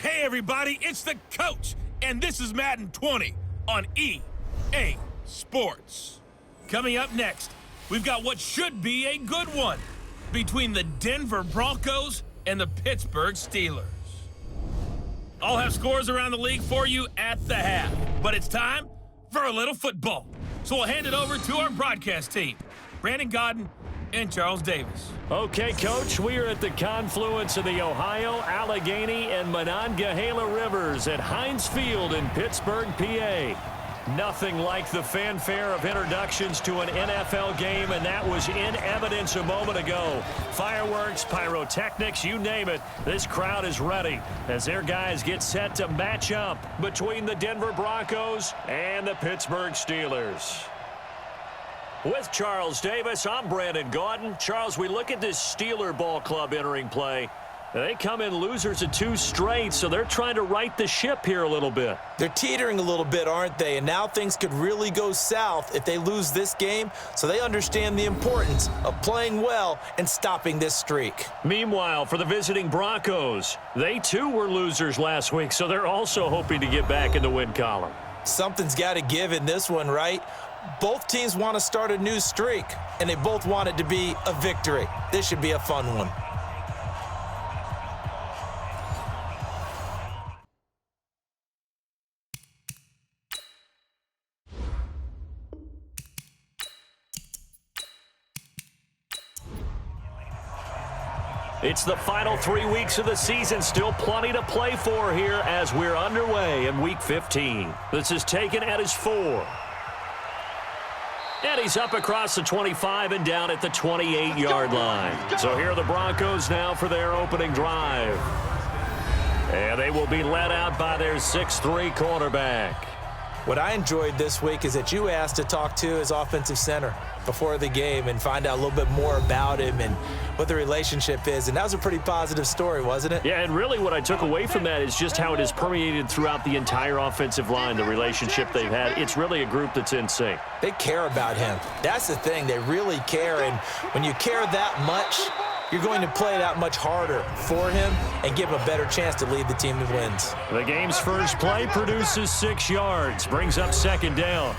Hey everybody, it's the coach, and this is Madden 20 on EA Sports. Coming up next, we've got what should be a good one between the Denver Broncos and the Pittsburgh Steelers. I'll have scores around the league for you at the half, but it's time for a little football. So we'll hand it over to our broadcast team, Brandon Godden and Charles Davis. Okay, Coach, we are at the confluence of the Ohio, Allegheny, and Monongahela Rivers at Heinz Field in Pittsburgh, PA. Nothing like the fanfare of introductions to an NFL game, and that was in evidence a moment ago. Fireworks, pyrotechnics, you name it. This crowd is ready as their guys get set to match up between the Denver Broncos and the Pittsburgh Steelers. With Charles Davis, I'm Brandon Gaudin. Charles, we look at this Steeler ball club entering play. They come in losers of 2 straight, so they're trying to right the ship here a little bit. They're teetering a little bit, aren't they? And now things could really go south if they lose this game, so they understand the importance of playing well and stopping this streak. Meanwhile, for the visiting Broncos, they too were losers last week, so they're also hoping to get back in the win column. Something's got to give in this one, right? Both teams want to start a new streak, and they both want it to be a victory. This should be a fun one. It's the final 3 weeks of the season. Still plenty to play for here as we're underway in Week 15. This is taken at his 4. And he's up across the 25 and down at the 28-yard line. So here are the Broncos now for their opening drive. And they will be led out by their 6'3" quarterback. What I enjoyed this week is that you asked to talk to his offensive center before the game and find out a little bit more about him and what the relationship is. And that was a pretty positive story, wasn't it? Yeah, and really what I took away from that is just how it has permeated throughout the entire offensive line, the relationship they've had. It's really a group that's in sync. They care about him. That's the thing. They really care. And when you care that much, you're going to play that much harder for him and give him a better chance to lead the team to wins. The game's first play produces 6 yards, brings up second down.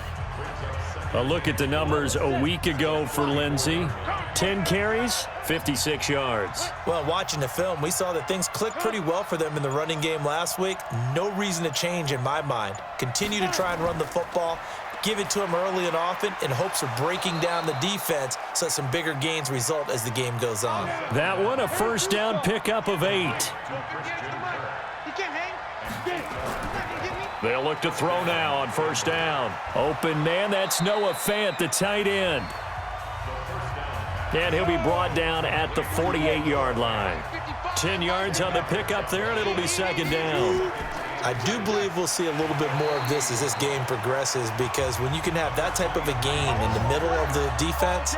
A look at the numbers a week ago for Lindsey. 10 carries, 56 yards. Well, watching the film, we saw that things clicked pretty well for them in the running game last week. No reason to change in my mind. Continue to try and run the football. Give it to him early and often in hopes of breaking down the defense so some bigger gains result as the game goes on. That one, a first down pickup of 8. They'll look to throw now on first down. Open man, that's Noah Fant, the tight end. And he'll be brought down at the 48-yard line. 10 yards on the pickup there, and it'll be second down. I do believe we'll see a little bit more of this as this game progresses, because when you can have that type of a gain in the middle of the defense,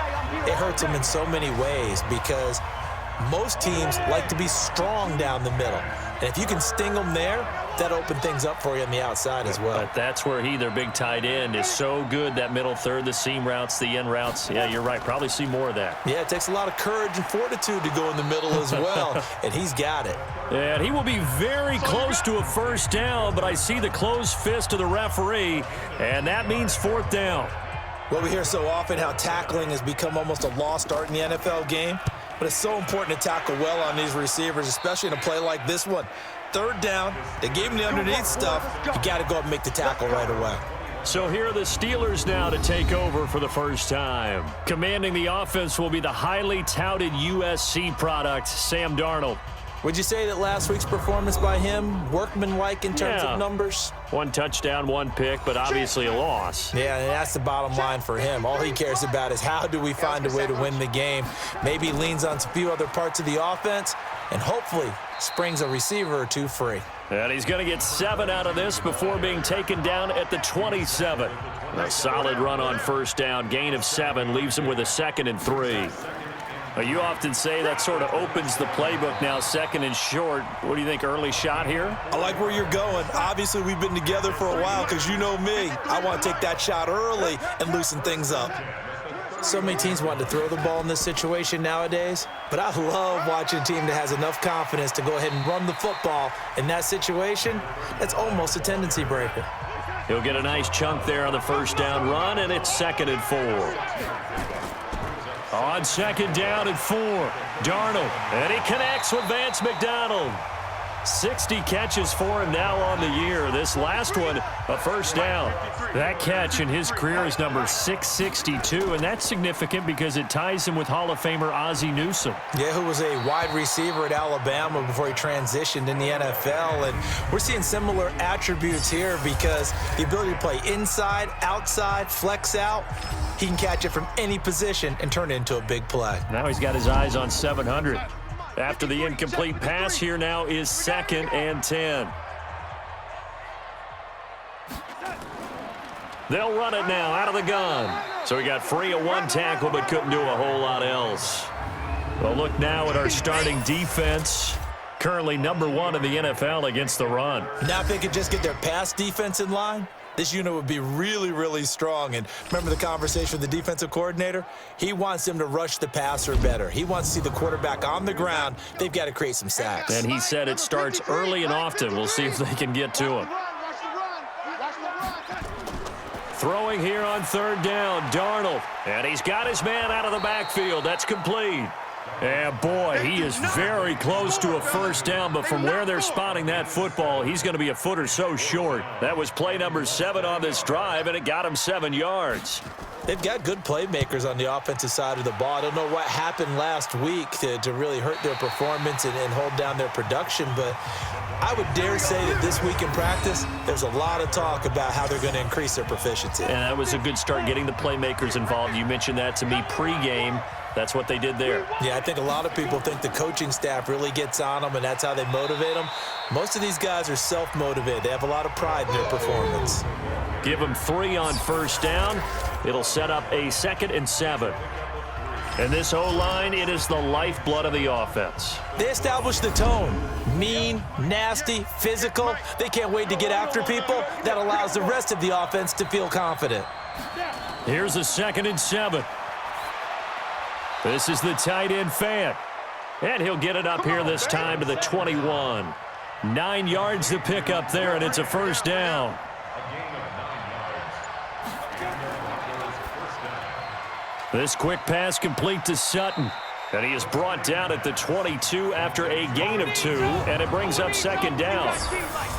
it hurts them in so many ways, because most teams like to be strong down the middle. And if you can sting them there, that opens things up for you on the outside as well. But that's where their big tight end, is so good, that middle third, the seam routes, the in routes. Yeah, you're right. Probably see more of that. Yeah, it takes a lot of courage and fortitude to go in the middle as well, and he's got it. And he will be very close to a first down, but I see the closed fist of the referee, and that means fourth down. Well, we hear so often how tackling has become almost a lost art in the NFL game, but it's so important to tackle well on these receivers, especially in a play like this one. Third down, they gave him the underneath stuff. You got to go up and make the tackle right away. So here are the Steelers now to take over for the first time. Commanding the offense will be the highly touted USC product, Sam Darnold. Would you say that last week's performance by him, workmanlike in terms of numbers? 1 touchdown, 1 pick, but obviously a loss. Yeah, and that's the bottom line for him. All he cares about is how do we find a way to win the game. Maybe leans on a few other parts of the offense, and hopefully springs a receiver or 2 free. And he's going to get 7 out of this before being taken down at the 27. A solid run on first down, gain of 7, leaves him with a 2nd and 3. You often say that sort of opens the playbook now, 2nd and short. What do you think, early shot here? I like where you're going. Obviously, we've been together for a while because you know me. I want to take that shot early and loosen things up. So many teams want to throw the ball in this situation nowadays, but I love watching a team that has enough confidence to go ahead and run the football. In that situation, that's almost a tendency breaker. He'll get a nice chunk there on the first down run, and it's 2nd and 4. On 2nd down and 4, Darnold, and he connects with Vance McDonald. 60 catches for him now on the year. This last one, a first down. That catch in his career is number 662, and that's significant because it ties him with Hall of Famer Ozzie Newsome. Yeah, who was a wide receiver at Alabama before he transitioned in the NFL. And we're seeing similar attributes here because the ability to play inside, outside, flex out, he can catch it from any position and turn it into a big play. Now he's got his eyes on 700. After the incomplete pass, here now is 2nd and 10. They'll run it now out of the gun. So he got free of one tackle but couldn't do a whole lot else. Well, look now at our starting defense. Currently number 1 in the NFL against the run. Now if they could just get their pass defense in line, this unit would be really, really strong. And remember the conversation with the defensive coordinator? He wants them to rush the passer better. He wants to see the quarterback on the ground. They've got to create some sacks. And he said it starts early and often. We'll see if they can get to him. Throwing here on 3rd down, Darnold. And he's got his man out of the backfield. That's complete. And boy, he is very close to a first down, but from where they're spotting that football, he's going to be a foot or so short. That was play number 7 on this drive, and it got him 7 yards. They've got good playmakers on the offensive side of the ball. I don't know what happened last week to really hurt their performance and hold down their production, but I would dare say that this week in practice, there's a lot of talk about how they're going to increase their proficiency. And that was a good start getting the playmakers involved. You mentioned that to me pregame. That's what they did there. Yeah, I think a lot of people think the coaching staff really gets on them, and that's how they motivate them. Most of these guys are self-motivated. They have a lot of pride in their performance. Give them 3 on first down. It'll set up a 2nd and 7. And this O-line, it is the lifeblood of the offense. They establish the tone. Mean, nasty, physical. They can't wait to get after people. That allows the rest of the offense to feel confident. Here's a 2nd and 7. This is the tight end Fant. And he'll get it up here this time to the 21. 9 yards to pick up there, and it's a first down. This quick pass complete to Sutton. And he is brought down at the 22 after a gain of 2, and it brings up 2nd down.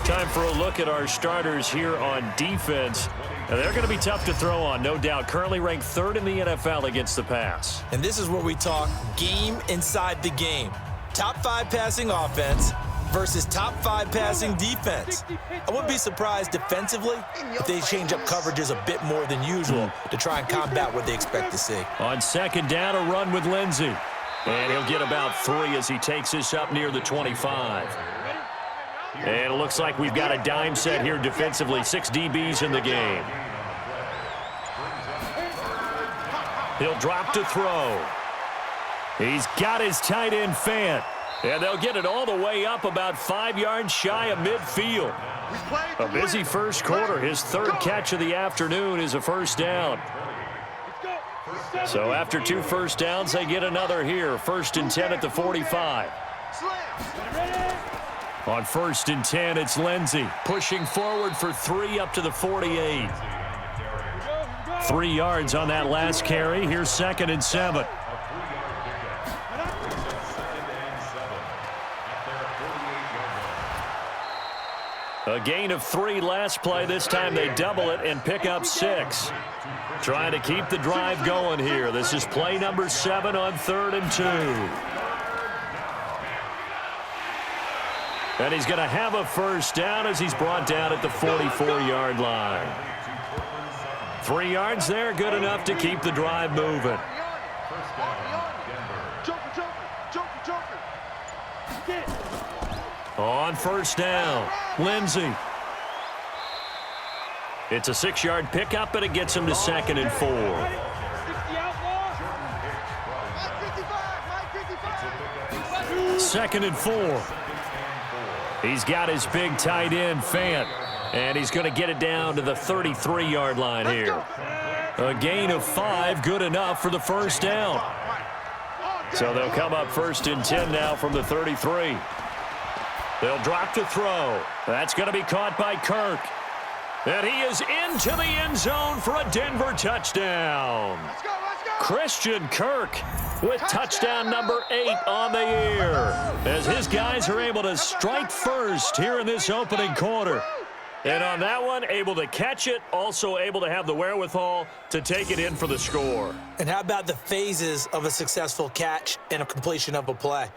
Time for a look at our starters here on defense. And they're going to be tough to throw on, no doubt. Currently ranked 3rd in the NFL against the pass. And this is where we talk game inside the game. Top 5 passing offense versus top 5 passing defense. I wouldn't be surprised defensively if they change up coverages a bit more than usual to try and combat what they expect to see. On 2nd down, a run with Lindsey. And he'll get about 3 as he takes this up near the 25. And it looks like we've got a dime set here defensively. 6 DBs in the game. He'll drop to throw. He's got his tight end Fant. And they'll get it all the way up about 5 yards shy of midfield. A busy first quarter. His 3rd catch of the afternoon is a first down. So after 2 first downs, they get another here. 1st and 10 at the 45. On 1st and 10, it's Lindsey pushing forward for 3 up to the 48. 3 yards on that last carry. Here's 2nd and 7. A gain of 3 last play. This time they double it and pick up 6. Trying to keep the drive going here. This is play number 7 on 3rd and 2. And he's going to have a first down as he's brought down at the 44-yard line. 3 yards there, good enough to keep the drive moving. On first down, Lindsey. It's a 6-yard pickup, but it gets him to 2nd and 4. Second and 4. He's got his big tight end, Fant, and he's going to get it down to the 33-yard line here. A gain of 5, good enough for the first down. So they'll come up 1st and 10 now from the 33. They'll drop to throw. That's going to be caught by Kirk. And he is into the end zone for a Denver touchdown. Let's go, let's go. Christian Kirk with touchdown number 8 on the year, as his guys are able to strike first here in this opening quarter. And on that one, able to catch it, also able to have the wherewithal to take it in for the score. And how about the phases of a successful catch and a completion of a play?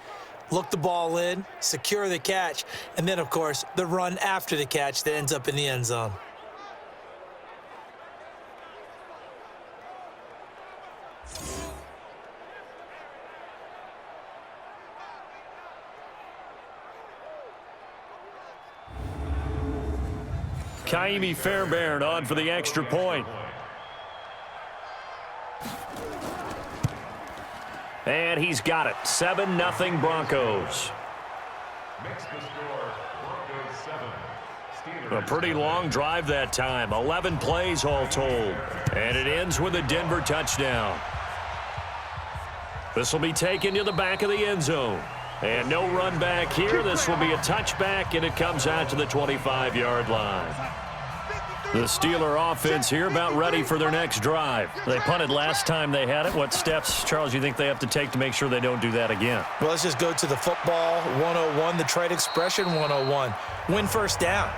Look the ball in, secure the catch, and then, of course, the run after the catch that ends up in the end zone. Kaimi Fairbairn on for the extra point. And he's got it. 7-0 Broncos. A pretty long drive that time. 11 plays all told. And it ends with a Denver touchdown. This will be taken to the back of the end zone. And no run back here. This will be a touchback, and it comes out to the 25-yard line. The Steeler offense here about ready for their next drive. They punted last time they had it. What steps, Charles, you think they have to take to make sure they don't do that again? Well, let's just go to the football 101, the trade expression 101. Win first down.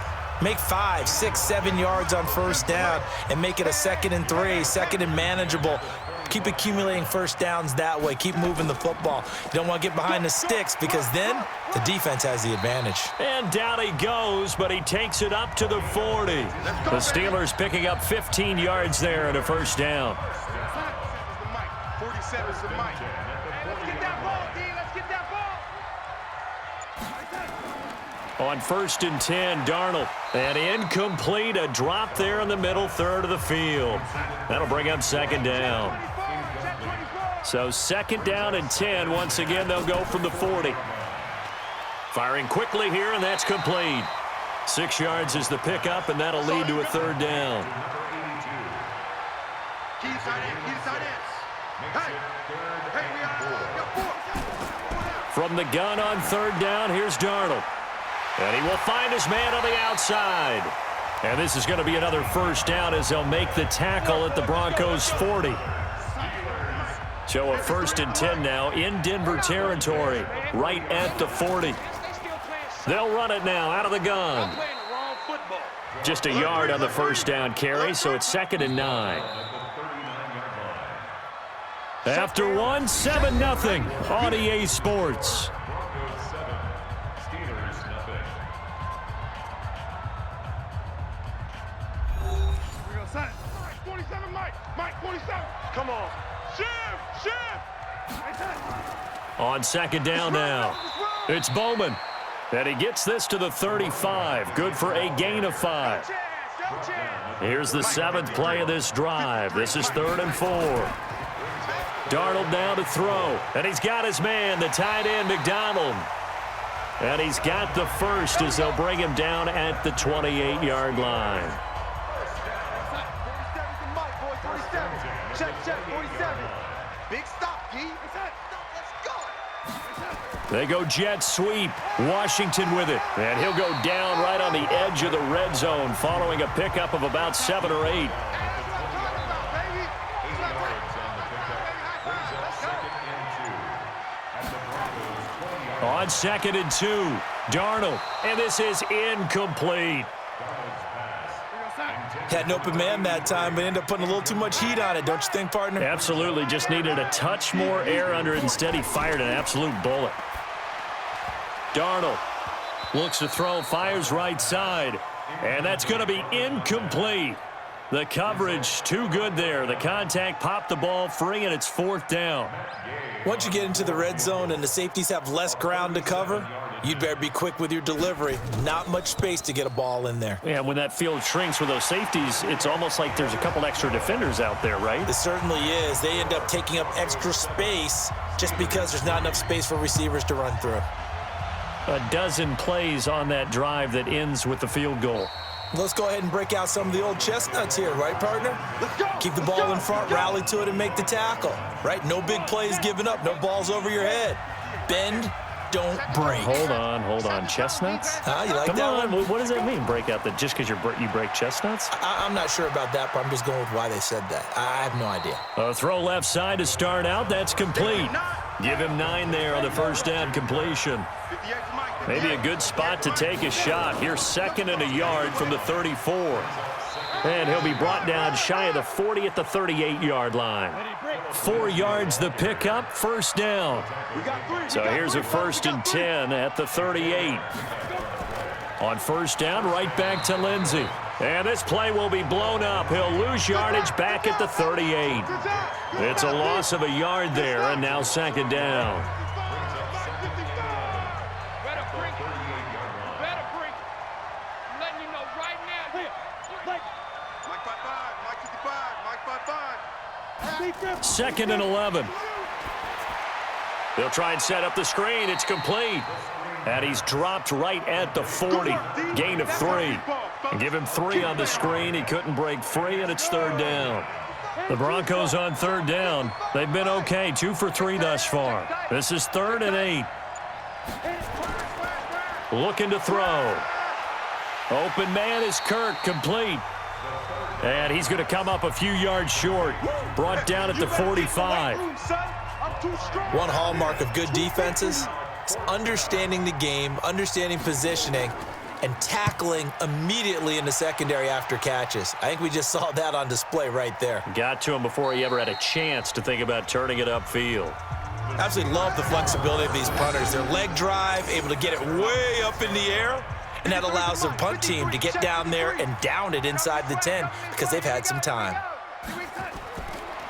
Make 5, 6, 7 yards on first down and make it a 2nd and 3, 2nd and manageable. Keep accumulating first downs that way. Keep moving the football. You don't want to get behind the sticks because then the defense has the advantage. And down he goes, but he takes it up to the 40. The Steelers picking up 15 yards there at a first down. 47's the mic. Let's get that ball, D. Let's get that ball. On 1st and 10, Darnold. And incomplete, a drop there in the middle third of the field. That'll bring up 2nd down. So 2nd down and 10. Once again, they'll go from the 40. Firing quickly here, and that's complete. 6 yards is the pickup, and that'll lead to a 3rd down. From the gun on 3rd down, here's Darnold. And he will find his man on the outside. And this is going to be another first down as they'll make the tackle at the Broncos' 40. So a 1st and 10 now in Denver territory, right at the 40. They'll run it now out of the gun. Just a yard on the first down carry, so it's 2nd and 9. After one, 7-0 on EA Sports. Come on. Shift. On 2nd down now, it's Bowman. And he gets this to the 35. Good for a gain of 5. Here's the 7th play of this drive. This is 3rd and 4. Darnold down to throw. And he's got his man, the tight end, McDonald. And he's got the first as they'll bring him down at the 28-yard line. Check, 47. Big stop, D. Let's go. They go jet sweep. Washington with it. And he'll go down right on the edge of the red zone following a pickup of about 7 or 8. On 2nd and 2, Darnold. And this is incomplete. Had an open man that time, but ended up putting a little too much heat on it, don't you think, partner? Absolutely. Just needed a touch more air under it. Instead, he fired an absolute bullet. Darnold looks to throw, fires right side. And that's going to be incomplete. The coverage too good there. The contact popped the ball free, and it's 4th down. Once you get into the red zone and the safeties have less ground to cover, you'd better be quick with your delivery. Not much space to get a ball in there. Yeah, when that field shrinks with those safeties, it's almost like there's a couple extra defenders out there, right? It certainly is. They end up taking up extra space just because there's not enough space for receivers to run through. A dozen plays on that drive that ends with the field goal. Let's go ahead and break out some of the old chestnuts here, right, partner? Keep the ball in front, rally to it, and make the tackle, right? No big plays given up, no balls over your head. Bend, don't break. Hold on. Chestnuts? Huh? You like Come that on. one? What does that mean, break out? Just because you break chestnuts? I'm not sure about that, but I'm just going with why they said that. I have no idea. A throw left side to start out. That's complete. Give him 9 there on the first down completion. Maybe a good spot to take a shot. Here's 2nd and a yard from the 34. And he'll be brought down shy of the 40 at the 38-yard line. 4 yards the pickup, first down. So here's a 1st and 10 at the 38. On first down, right back to Lindsey. And this play will be blown up. He'll lose yardage back at the 38. It's a loss of a yard there, and now 2nd down. Second and 11. They'll try and set up the screen. It's complete. And he's dropped right at the 40. Gain of 3. And give him 3 on the screen. He couldn't break free, and it's 3rd down. The Broncos on 3rd down. They've been okay. 2 for 3 thus far. This is 3rd and 8. Looking to throw. Open man is Kirk, complete. And he's going to come up a few yards short. Brought down at the 45. One hallmark of good defenses is understanding the game, understanding positioning, and tackling immediately in the secondary after catches. I think we just saw that on display right there. Got to him before he ever had a chance to think about turning it upfield. Absolutely love the flexibility of these punters. Their leg drive, able to get it way up in the air, and that allows their punt team to get down there and down it inside the 10 because they've had some time.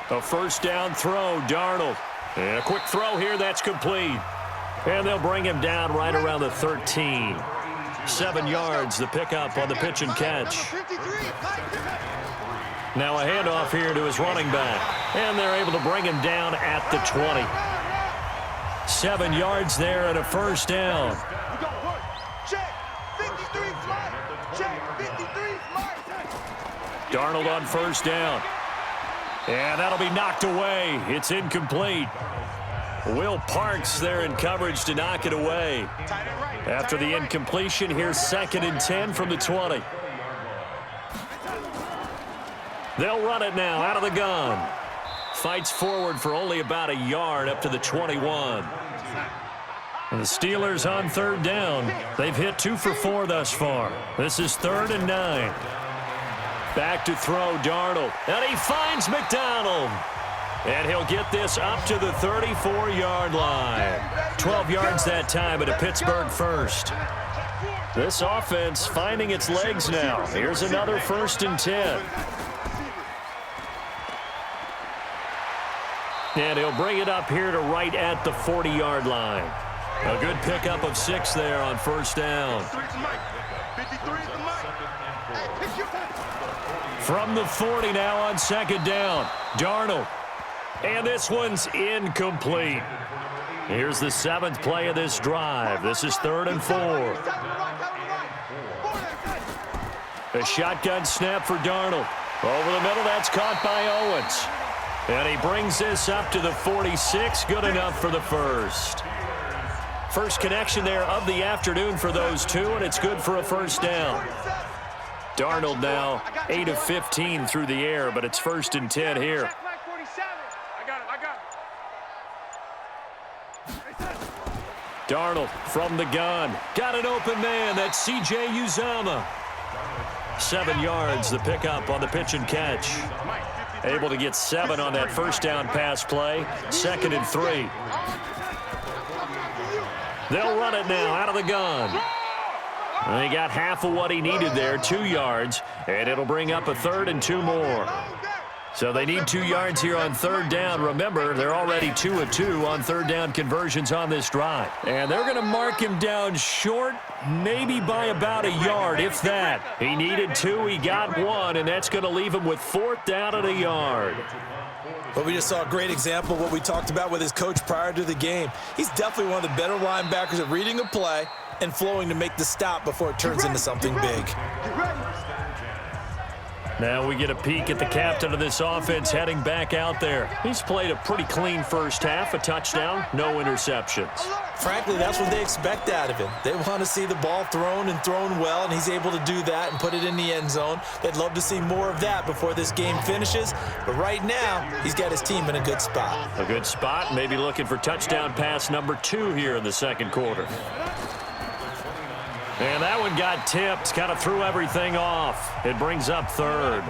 A first down throw, Darnold. And a quick throw here, that's complete. And they'll bring him down right around the 13. 7 yards, the pickup on the pitch and catch. Now a handoff here to his running back. And they're able to bring him down at the 20. 7 yards there and a first down. Darnold on first down. And that'll be knocked away. It's incomplete. Will Parks there in coverage to knock it away. After the incompletion, here's 2nd and 10 from the 20. They'll run it now out of the gun. Fights forward for only about a yard up to the 21. And the Steelers on 3rd down. They've hit 2 for 4 thus far. This is 3rd and 9. Back to throw, Darnold. And he finds McDonald. And he'll get this up to the 34-yard line. 12 yards that time at a Pittsburgh first. This offense finding its legs now. Here's another 1st and 10. And he'll bring it up here to right at the 40-yard line. A good pickup of 6 there on first down. From the 40 now on 2nd down. Darnold. And this one's incomplete. Here's the 7th play of this drive. This is 3rd and 4. A shotgun snap for Darnold. Over the middle, that's caught by Owens. And he brings this up to the 46. Good enough for the first. First connection there of the afternoon for those two, and it's good for a first down. Darnold now 8 of 15 through the air, but it's 1st and 10 here. Darnold from the gun. Got an open man. That's C.J. Uzomah. 7 yards, the pickup on the pitch and catch. Able to get 7 on that first down pass play. 2nd and 3. They'll run it now out of the gun. He got half of what he needed there, 2 yards, and it'll bring up a 3rd and 2 more. So they need 2 yards here on third down. Remember, they're already 2 of 2 on third down conversions on this drive. And they're going to mark him down short, maybe by about a yard, if that. He needed 2, he got 1, and that's going to leave him with 4th down and a yard. But we just saw a great example of what we talked about with his coach prior to the game. He's definitely one of the better linebackers at reading a play and flowing to make the stop before it turns into something big. Now we get a peek at the captain of this offense heading back out there. He's played a pretty clean first half, a touchdown, no interceptions. Frankly, that's what they expect out of him. They want to see the ball thrown and thrown well, and he's able to do that and put it in the end zone. They'd love to see more of that before this game finishes, but right now, he's got his team in a good spot. A good spot, maybe looking for touchdown pass number 2 here in the second quarter. And that one got tipped, kind of threw everything off. It brings up third.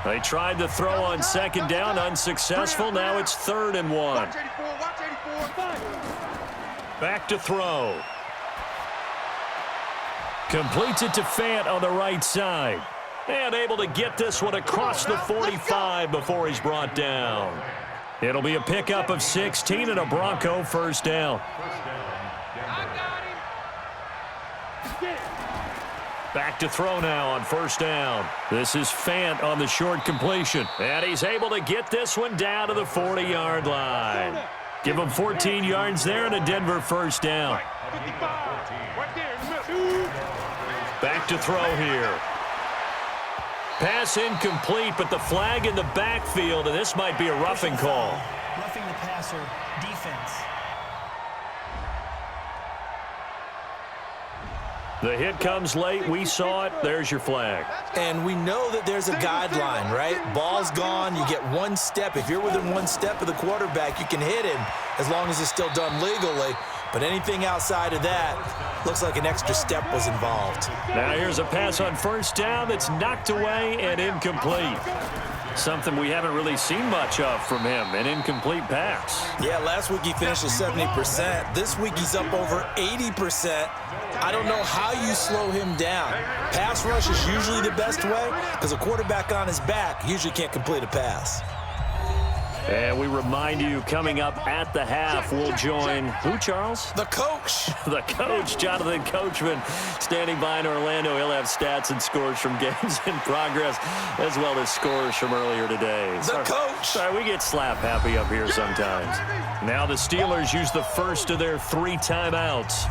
They tried to throw on second down, unsuccessful. Now it's 3rd and 1. Back to throw. Completes it to Fant on the right side. And able to get this one across the 45 before he's brought down. It'll be a pickup of 16 and a Bronco first down. Back to throw now on first down. This is Fant on the short completion. And he's able to get this one down to the 40-yard line. Give him 14 yards there and a Denver first down. Back to throw here. Pass incomplete, but the flag in the backfield, and this might be a roughing call. Roughing the passer, defense. The hit comes late. We saw it. There's your flag. And we know that there's a guideline, right? Ball's gone. You get 1 step. If you're within 1 step of the quarterback, you can hit him as long as it's still done legally. But anything outside of that looks like an extra step was involved. Now here's a pass on first down that's knocked away and incomplete. Something we haven't really seen much of from him, an incomplete pass. Yeah, last week he finished at 70%. This week he's up over 80%. I don't know how you slow him down. Pass rush is usually the best way because a quarterback on his back usually can't complete a pass. And we remind you, coming up at the half, we'll join who, Charles? The coach. The coach, Jonathan Coachman, standing by in Orlando. He'll have stats and scores from games in progress, as well as scores from earlier today. The coach. Sorry, we get slap happy up here sometimes. Now the Steelers use the first of their 3 timeouts.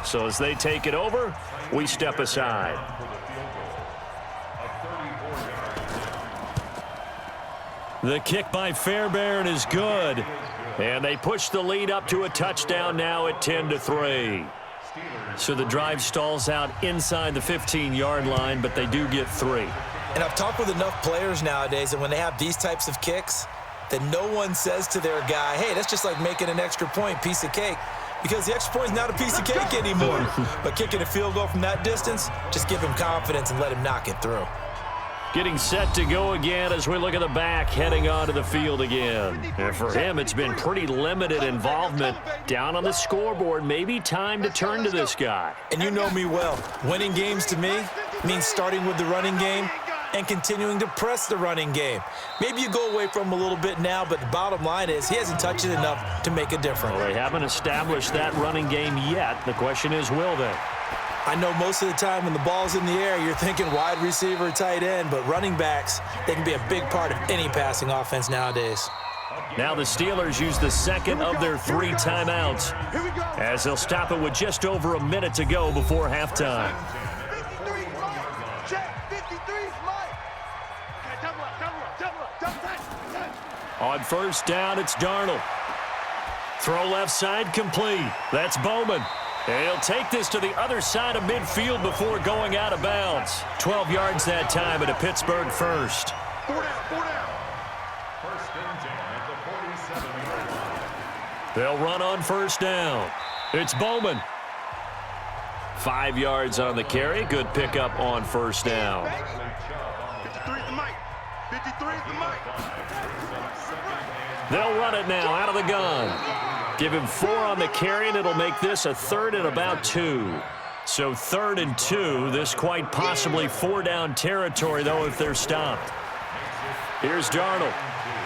So as they take it over, we step aside. The kick by Fairbairn is good. And they push the lead up to a touchdown now at 10-3. So the drive stalls out inside the 15-yard line, but they do get 3. And I've talked with enough players nowadays that when they have these types of kicks, that no one says to their guy, hey, that's just like making an extra point, piece of cake. Because the extra point is not a piece of cake anymore. But kicking a field goal from that distance, just give him confidence and let him knock it through. Getting set to go again as we look at the back, heading onto the field again. And for him, it's been pretty limited involvement. Down on the scoreboard, maybe time to turn to this guy. And you know me well. Winning games to me means starting with the running game and continuing to press the running game. Maybe you go away from him a little bit now, but the bottom line is he hasn't touched it enough to make a difference. Well, they haven't established that running game yet. The question is, will they? I know most of the time when the ball's in the air, you're thinking wide receiver, tight end, but running backs, they can be a big part of any passing offense nowadays. Now the Steelers use the second of their 3 timeouts as they'll stop it with just over a minute to go before halftime. On first down, it's Darnold. Throw left side complete. That's Bowman. And he'll take this to the other side of midfield before going out of bounds. 12 yards that time at a Pittsburgh first. 4 down. First and 10 at the 47. They'll run on first down. It's Bowman. 5 yards on the carry. Good pickup on first down. 53 is the mic. 53 is the mic. They'll run it now out of the gun. Give him 4 on the carry, and it'll make this a 3rd and about 2. So 3rd and 2. This quite possibly 4-down territory, though, if they're stopped. Here's Darnold.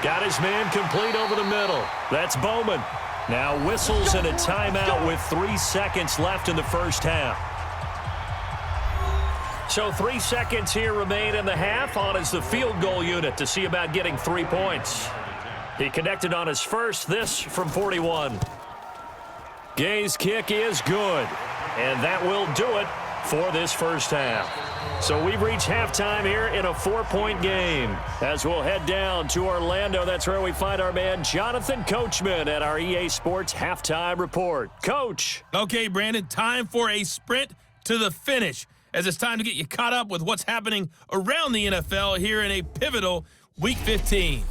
Got his man complete over the middle. That's Bowman. Now whistles and a timeout with 3 seconds left in the first half. So 3 seconds here remain in the half. On is the field goal unit to see about getting 3 points. He connected on his first, this from 41. Gay's kick is good, and that will do it for this first half. So we've reached halftime here in a 4-point game. As we'll head down to Orlando, that's where we find our man Jonathan Coachman at our EA Sports Halftime Report. Coach. Okay, Brandon, time for a sprint to the finish, as it's time to get you caught up with what's happening around the NFL here in a pivotal Week 15.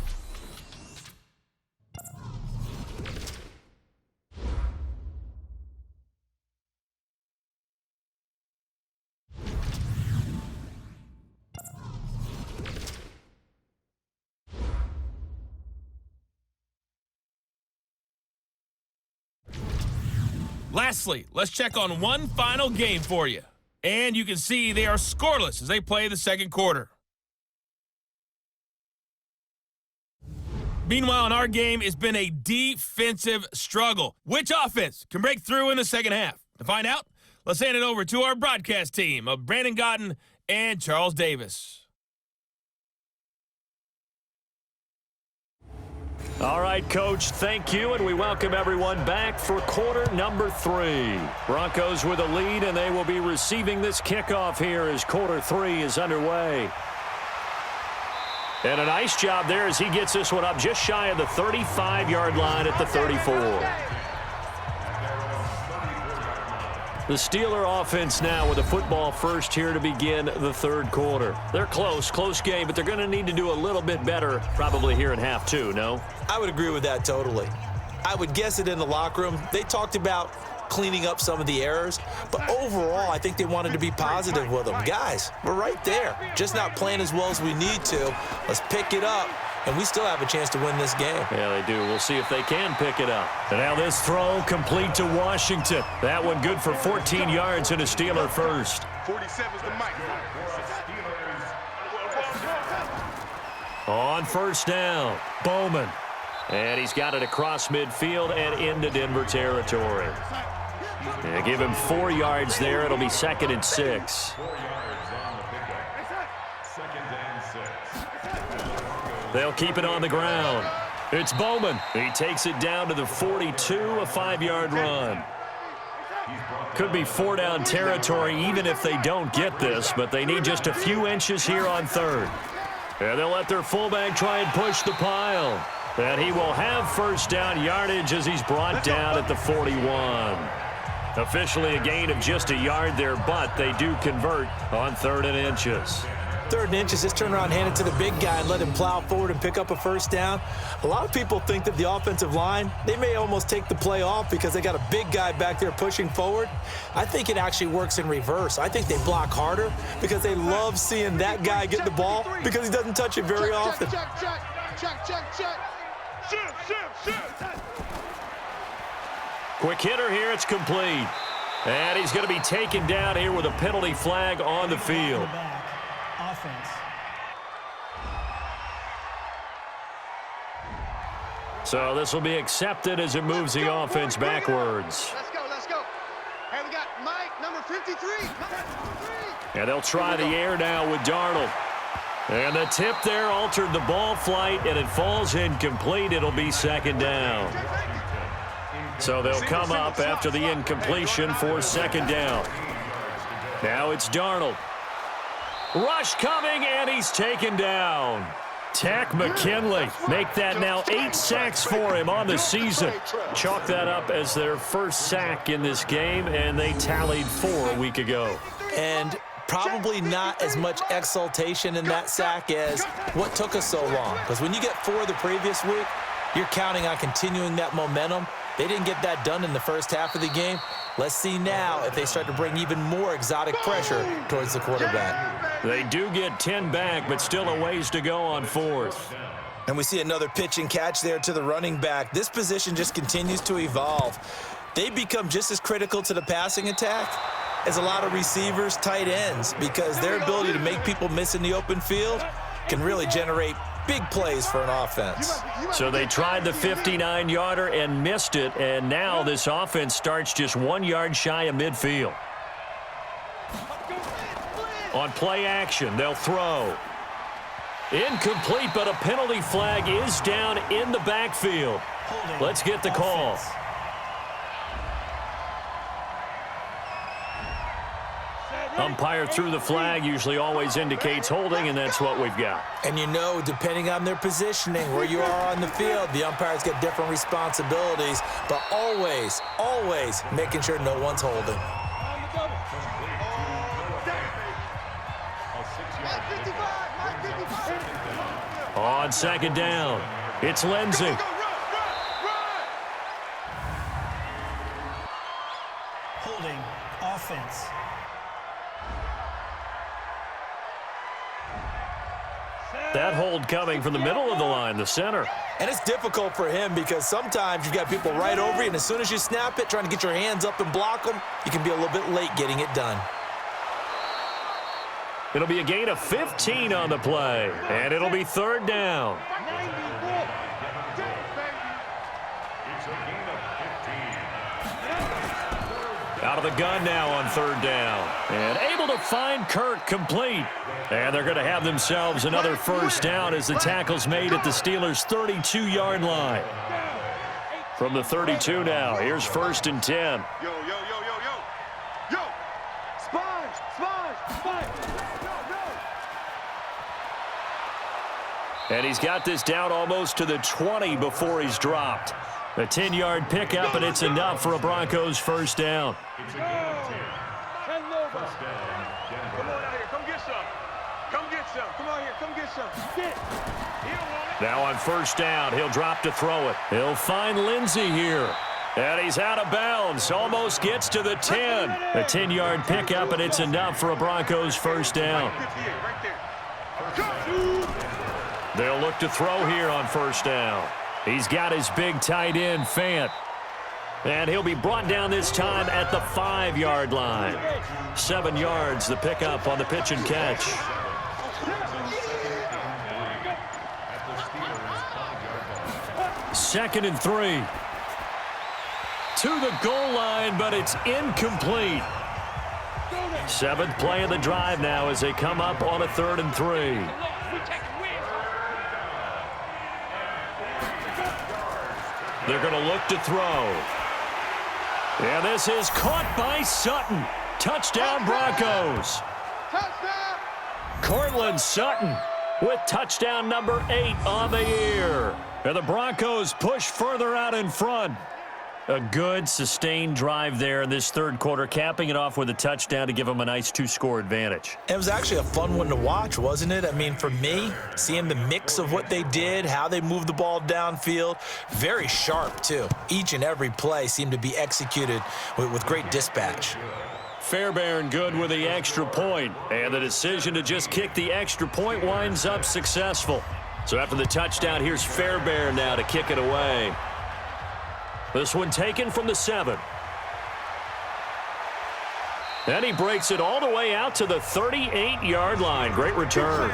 Lastly, let's check on one final game for you. And you can see they are scoreless as they play the second quarter. Meanwhile, in our game, it's been a defensive struggle. Which offense can break through in the second half? To find out, let's hand it over to our broadcast team of Brandon Gotten and Charles Davis. All right, Coach, thank you, and we welcome everyone back for quarter number 3. Broncos with a lead, and they will be receiving this kickoff here as quarter 3 is underway. And a nice job there as he gets this one up just shy of the 35-yard line at the 34. The Steeler offense now with a football first here to begin the third quarter. They're close game, but they're going to need to do a little bit better probably here in half 2, no? I would agree with that totally. I would guess it in the locker room. They talked about cleaning up some of the errors, but overall, I think they wanted to be positive with them. Guys, we're right there. Just not playing as well as we need to. Let's pick it up, and we still have a chance to win this game. Yeah, they do. We'll see if they can pick it up. And now this throw complete to Washington. That one good for 14 yards and a Steeler first. 47's the mic. On first down, Bowman. And he's got it across midfield and into Denver territory. And give him 4 yards there. It'll be 2nd and 6. They'll keep it on the ground. It's Bowman. He takes it down to the 42, a 5-yard run. Could be 4-down territory even if they don't get this, but they need just a few inches here on 3rd. And they'll let their fullback try and push the pile. And he will have first down yardage as he's brought down at the 41. Officially a gain of just a yard there, but they do convert on 3rd and inches. 3rd and inches, just turn around, hand it to the big guy, and let him plow forward and pick up a first down. A lot of people think that the offensive line, they may almost take the play off because they got a big guy back there pushing forward. I think it actually works in reverse. I think they block harder because they love seeing that guy get the ball because he doesn't touch it very often. Quick hitter here, it's complete. And he's going to be taken down here with a penalty flag on the field. Offense. So this will be accepted as it moves the offense backwards. Let's go. Hey, we got Mike, number 53. And they'll try the air now with Darnold. And the tip there altered the ball flight, and it falls incomplete. It'll be 2nd down. So they'll come up after the incompletion for 2nd down. Now it's Darnold. Rush coming, and he's taken down. Takk McKinley make that now 8 sacks for him on the season. Chalk that up as their first sack in this game, and they tallied 4 a week ago. And probably not as much exultation in that sack as what took us so long. Because when you get 4 the previous week, you're counting on continuing that momentum. They didn't get that done in the first half of the game. Let's see now if they start to bring even more exotic pressure towards the quarterback. They do get 10 back, but still a ways to go on 4th. And we see another pitch and catch there to the running back. This position just continues to evolve. They become just as critical to the passing attack as a lot of receivers, tight ends, because their ability to make people miss in the open field can really generate Big plays for an offense. So they tried the 59-yarder and missed it, and now this offense starts just 1 yard shy of midfield. On play action, they'll throw. Incomplete, but a penalty flag is down in the backfield. Let's get the call. Umpire threw the flag, usually always indicates holding, and that's what we've got. And you know, depending on their positioning, where you are on the field, the umpires get different responsibilities, but always, always making sure no one's holding. On second down, it's Lindsey. Holding offense. That hold coming from the middle of the line, the center. And it's difficult for him because sometimes you've got people right over you, and as soon as you snap it, trying to get your hands up and block them, you can be a little bit late getting it done. It'll be a gain of 15 on the play, and it'll be third down. Out of the gun now on third down. And able to find Kirk complete. And they're going to have themselves another first down as the tackle's made at the Steelers' 32-yard line. From the 32 now, here's first and 10. Yo, yo, yo, yo, yo. Yo. Sponge, sponge, sponge. And he's got this down almost to the 20 before he's dropped. A 10-yard pickup, and it's enough for a Broncos first down. Come on out here. Come get some. Come get some. Come on here. Come get some. Get. He don't want it. Now on first down, he'll drop to throw it. He'll find Lindsey here. And he's out of bounds. Almost gets to the 10. A 10-yard pickup, and it's enough for a Broncos first down. Right there. They'll look to throw here on first down. He's got his big tight end, Fant. And he'll be brought down this time at the 5-yard line. 7 yards, the pickup on the pitch and catch. Second and 3. To the goal line, but it's incomplete. 7th play of the drive now as they come up on a 3rd and 3. They're going to look to throw. And this is caught by Sutton. Touchdown, Broncos. Touchdown. Cortland Sutton with touchdown number 8 on the year. And the Broncos push further out in front. A good, sustained drive there in this third quarter, capping it off with a touchdown to give them a nice 2-score advantage. It was actually a fun one to watch, wasn't it? I mean, for me, seeing the mix of what they did, how they moved the ball downfield, very sharp, too. Each and every play seemed to be executed with great dispatch. Fairbairn good with the extra point, and the decision to just kick the extra point winds up successful. So after the touchdown, here's Fairbairn now to kick it away. This one taken from the 7. And he breaks it all the way out to the 38-yard line. Great return.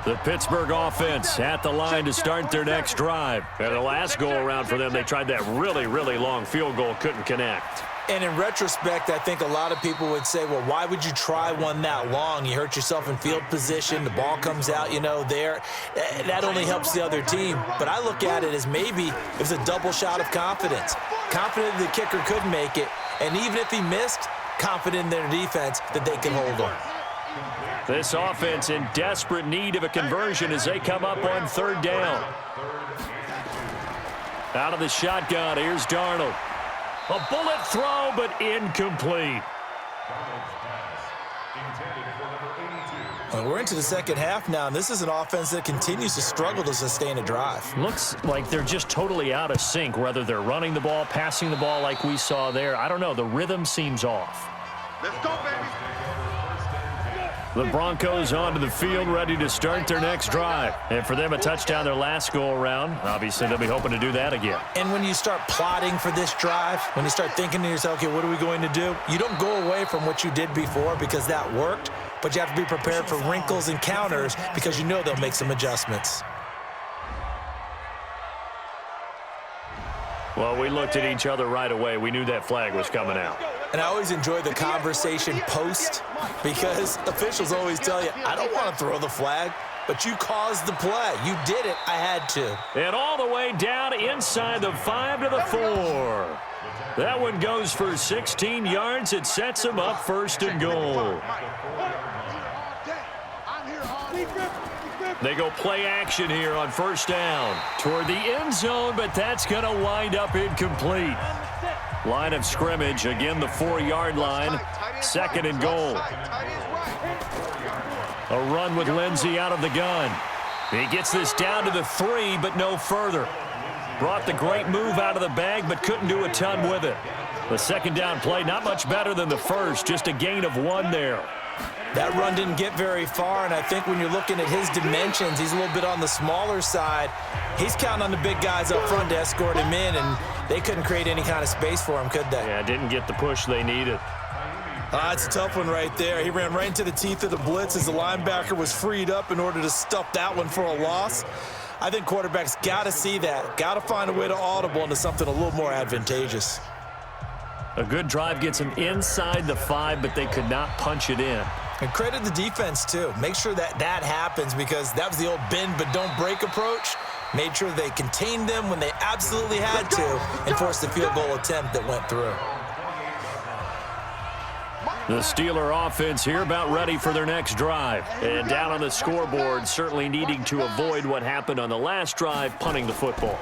The Pittsburgh offense at the line to start their next drive. And the last go-around for them, they tried that really, really long field goal, couldn't connect. And in retrospect, I think a lot of people would say, well, why would you try one that long? You hurt yourself in field position. The ball comes out, there. That only helps the other team. But I look at it as maybe it was a double shot of confidence. Confident the kicker could make it. And even if he missed, confident in their defense that they can hold him. This offense in desperate need of a conversion as they come up on third down. Out of the shotgun, here's Darnold. A bullet throw, but incomplete. Well, we're into the second half now, and this is an offense that continues to struggle to sustain a drive. Looks like they're just totally out of sync, whether they're running the ball, passing the ball like we saw there. I don't know. The rhythm seems off. Let's go, baby. The Broncos onto the field, ready to start their next drive. And for them, a touchdown their last go-around. Obviously, they'll be hoping to do that again. And when you start plotting for this drive, when you start thinking to yourself, okay, what are we going to do? You don't go away from what you did before because that worked, but you have to be prepared for wrinkles and counters because you know they'll make some adjustments. Well, we looked at each other right away. We knew that flag was coming out. And I always enjoy the conversation post because officials always tell you, I don't want to throw the flag, but you caused the play. You did it. I had to. And all the way down inside the 5 to the 4. That one goes for 16 yards. It sets him up 1st and goal. They go play action here on 1st down toward the end zone, but that's going to wind up incomplete. Line of scrimmage, again the 4-yard line, 2nd and goal. A run with Lindsey out of the gun. He gets this down to the 3, but no further. Brought the great move out of the bag, but couldn't do a ton with it. The 2nd down play, not much better than the first, just a gain of 1 there. That run didn't get very far, and I think when you're looking at his dimensions, he's a little bit on the smaller side. He's counting on the big guys up front to escort him in, and they couldn't create any kind of space for him, could they? Yeah, didn't get the push they needed. It's a tough one right there. He ran right into the teeth of the blitz as the linebacker was freed up in order to stuff that one for a loss. I think quarterbacks got to see that, got to find a way to audible into something a little more advantageous. A good drive gets them inside the 5, but they could not punch it in. And credit the defense, too. Make sure that happens because that was the old bend but don't break approach. Made sure they contained them when they absolutely had to and forced the field goal attempt that went through. The Steeler offense here about ready for their next drive. And down on the scoreboard, certainly needing to avoid what happened on the last drive, punting the football.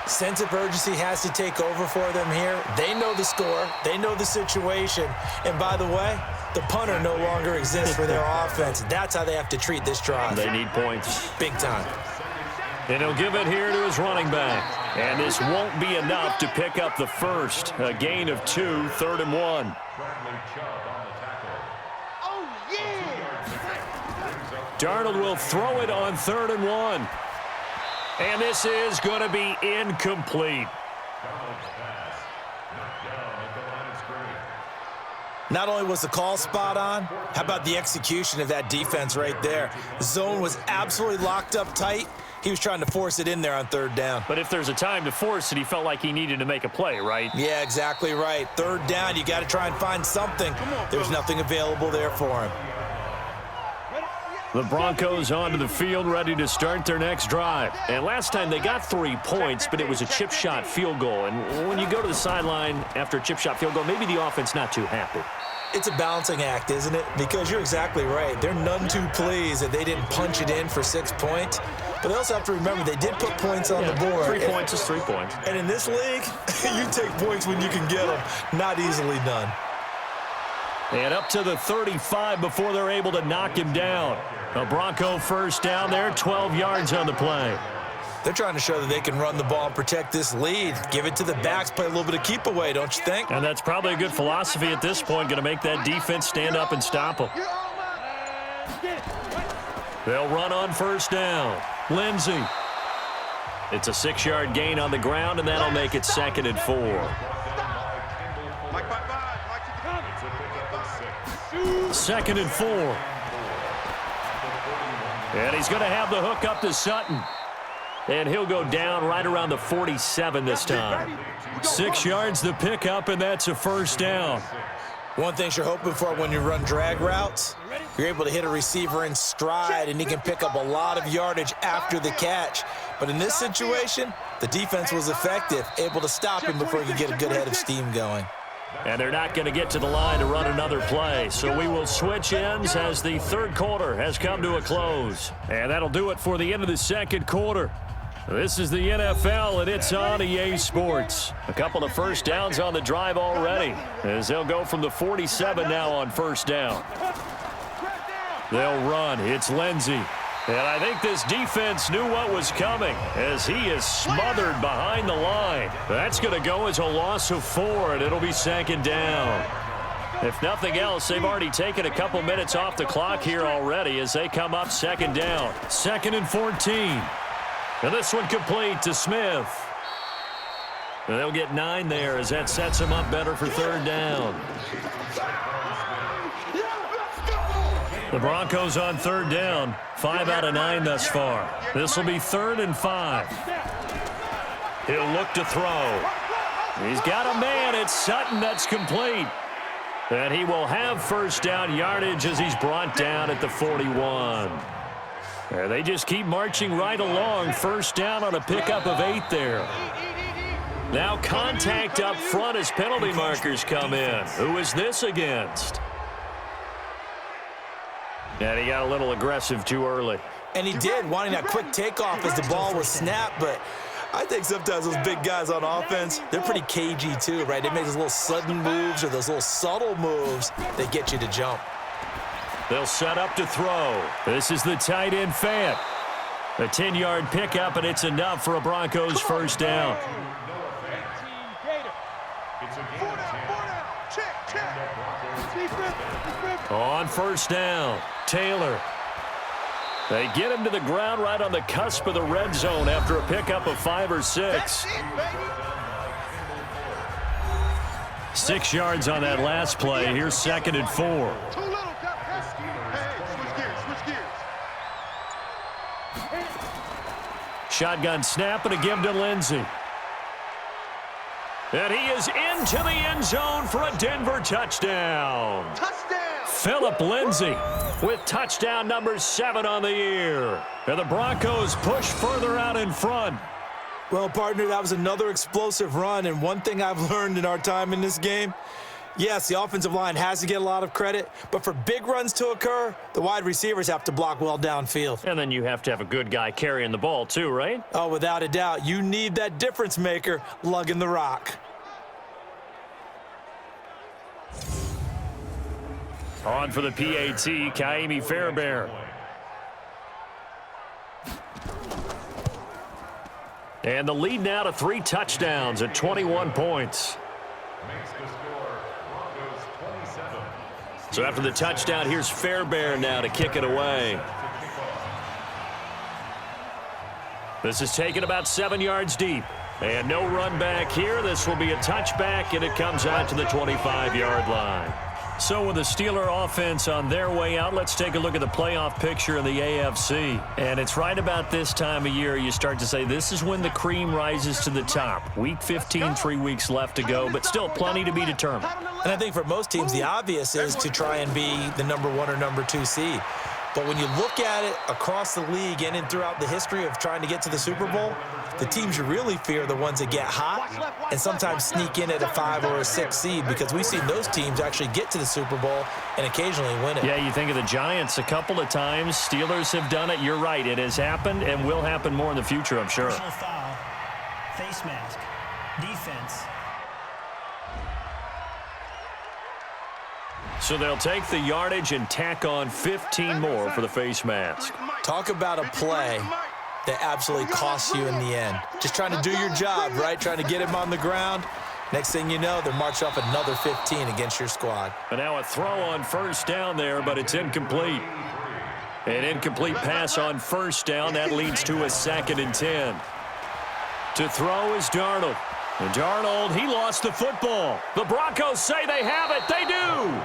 Sense of urgency has to take over for them here. They know the score. They know the situation. And by the way, the punter no longer exists for their offense. That's how they have to treat this drive. They need points. Big time. And he'll give it here to his running back. And this won't be enough to pick up the first. A gain of 2, 3rd and 1. Darnold will throw it on 3rd and 1. And this is going to be incomplete. Not only was the call spot on, how about the execution of that defense right there? The zone was absolutely locked up tight. He was trying to force it in there on 3rd down. But if there's a time to force it, he felt like he needed to make a play, right? Yeah, exactly right. 3rd down, you got to try and find something. There's nothing available there for him. The Broncos onto the field, ready to start their next drive. And last time they got 3 points, but it was a chip shot field goal. And when you go to the sideline after a chip shot field goal, maybe the offense not too happy. It's a balancing act, isn't it? Because you're exactly right. They're none too pleased that they didn't punch it in for 6 points. But they also have to remember they did put points on the board. 3 points is 3 points. And in this league, you take points when you can get them. Not easily done. And up to the 35 before they're able to knock him down. A Bronco 1st down there, 12 yards on the play. They're trying to show that they can run the ball and protect this lead. Give it to the backs, play a little bit of keep away, don't you think? And that's probably a good philosophy at this point, going to make that defense stand up and stop them. They'll run on 1st down. Lindsey. It's a 6-yard gain on the ground, and that'll make it 2nd and 4. 2nd and 4. And he's going to have the hook up to Sutton. And he'll go down right around the 47 this time. 6 yards the pickup, and that's a 1st down. One thing you're hoping for when you run drag routes, you're able to hit a receiver in stride, and he can pick up a lot of yardage after the catch. But in this situation, the defense was effective, able to stop him before he could get a good head of steam going. And they're not going to get to the line to run another play. So we will switch ends as the 3rd quarter has come to a close. And that'll do it for the end of the 2nd quarter. This is the NFL, and it's on EA Sports. A couple of 1st downs on the drive already, as they'll go from the 47 now on 1st down. They'll run. It's Lindsey. And I think this defense knew what was coming as he is smothered behind the line. That's going to go as a loss of 4, and it'll be 2nd down. If nothing else, they've already taken a couple minutes off the clock here already as they come up 2nd down. 2nd and 14. And this one complete to Smith. And they'll get 9 there as that sets them up better for 3rd down. The Broncos on third down. 5 out of 9 thus far. This will be 3rd and 5. He'll look to throw. He's got a man. It's Sutton. That's complete. And he will have first down yardage as he's brought down at the 41. And they just keep marching right along. First down on a pickup of 8 there. Now contact up front as penalty markers come in. Who is this against? And he got a little aggressive too early. And he did, wanting that quick takeoff as the ball was snapped. But I think sometimes those big guys on offense, they're pretty cagey too, right? They make those little sudden moves or those little subtle moves that get you to jump. They'll set up to throw. This is the tight end Fant. A 10-yard pickup, and it's enough for a Broncos first down. On first down, Taylor. They get him to the ground right on the cusp of the red zone after a pickup of 5 or 6. 6 yards on that last play. Here's 2nd and 4. Shotgun snap and a give to Lindsey. And he is into the end zone for a Denver touchdown. Phillip Lindsay with touchdown number 7 on the year. And the Broncos push further out in front. Well, partner, that was another explosive run. And one thing I've learned in our time in this game, yes, the offensive line has to get a lot of credit, but for big runs to occur, the wide receivers have to block well downfield. And then you have to have a good guy carrying the ball too, right? Oh, without a doubt. You need that difference maker lugging the rock. On for the PAT, Kaimi Fairbairn. And the lead now to 3 touchdowns at 21 points. So after the touchdown, here's Fairbairn now to kick it away. This is taken about 7 yards deep. And no run back here. This will be a touchback, and it comes out to the 25-yard line. So with the Steeler offense on their way out, let's take a look at the playoff picture in the AFC. And it's right about this time of year you start to say this is when the cream rises to the top. Week 15, 3 weeks left to go, but still plenty to be determined. And I think for most teams, the obvious is to try and be the number 1 or number 2 seed. But when you look at it across the league and throughout the history of trying to get to the Super Bowl, the teams you really fear are the ones that get hot and sometimes sneak in at a 5 or a 6 seed, because we've seen those teams actually get to the Super Bowl and occasionally win it. Yeah, you think of the Giants a couple of times. Steelers have done it. You're right. It has happened and will happen more in the future, I'm sure. Personal foul, face mask, defense. So they'll take the yardage and tack on 15 more for the face mask. Talk about a play that absolutely costs you in the end. Just trying to do your job, right? Trying to get him on the ground. Next thing you know, they're marching off another 15 against your squad. And now a throw on first down there, but it's incomplete. An incomplete pass on first down. That leads to a 2nd and 10. To throw is Darnold. And Darnold, he lost the football. The Broncos say they have it. They do.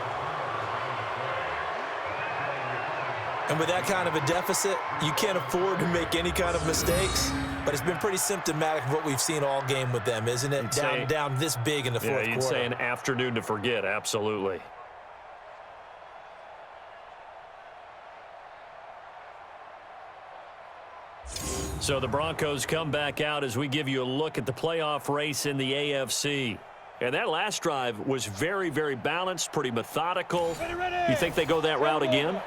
And with that kind of a deficit, you can't afford to make any kind of mistakes. But it's been pretty symptomatic of what we've seen all game with them, isn't it? Down this big in the fourth quarter. Yeah, you'd say an afternoon to forget, absolutely. So the Broncos come back out as we give you a look at the playoff race in the AFC. And that last drive was very, very balanced, pretty methodical. You think they go that route again?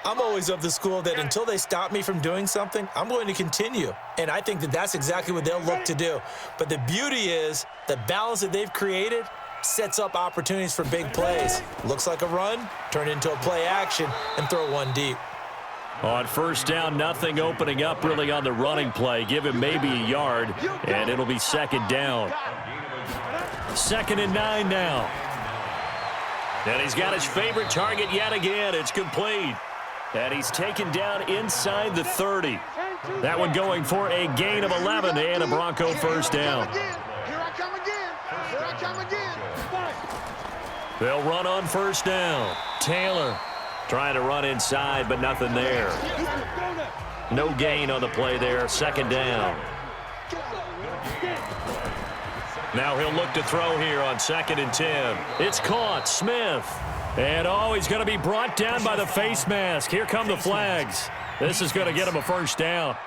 I'm always of the school that until they stop me from doing something, I'm going to continue. And I think that that's exactly what they'll look to do. But the beauty is the balance that they've created sets up opportunities for big plays. Looks like a run, turn into a play action, and throw one deep. On first down, nothing opening up really on the running play. Give him maybe a yard, and it'll be 2nd down. 2nd and 9 now. And he's got his favorite target yet again. It's complete. And he's taken down inside the 30. That one going for a gain of 11 and a Bronco first down. They'll run on first down. Taylor. Trying to run inside, but nothing there. No gain on the play there. Second down. Now he'll look to throw here on 2nd and 10. It's caught. Smith. And, he's going to be brought down by the face mask. Here come the flags. This is going to get him a first down.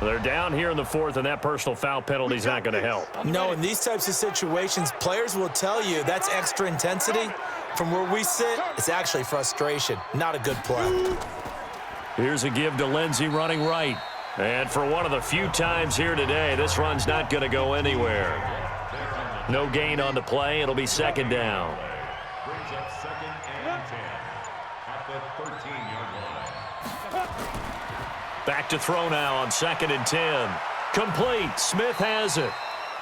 They're down here in the 4th, and that personal foul penalty is not going to help. No, in these types of situations, players will tell you that's extra intensity. From where we sit, it's actually frustration. Not a good play. Here's a give to Lindsey running right. And for one of the few times here today, this run's not going to go anywhere. No gain on the play. It'll be 2nd down. Brings up 2nd and 10 at the 13-yard line. Back to throw now on 2nd and 10. Complete. Smith has it.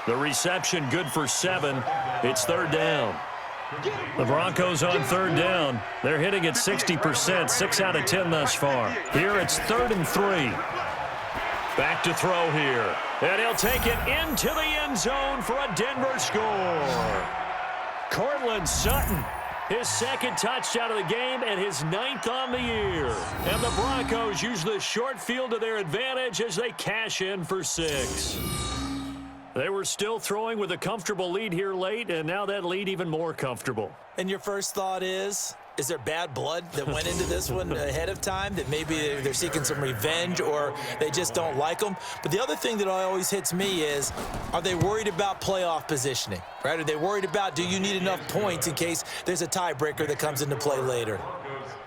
The reception good for 7. It's 3rd down. The Broncos on 3rd down. They're hitting at 60%, 6 out of 10 thus far. Here it's 3rd and 3. Back to throw here. And he'll take it into the end zone for a Denver score. Cortland Sutton, his 2nd touchdown of the game and his 9th on the year. And the Broncos use the short field to their advantage as they cash in for 6. They were still throwing with a comfortable lead here late, and now that lead even more comfortable. And your first thought is there bad blood that went into this one ahead of time, that maybe they're seeking some revenge or they just don't like them? But the other thing that always hits me is, are they worried about playoff positioning, right? Are they worried about, do you need enough points in case there's a tiebreaker that comes into play later?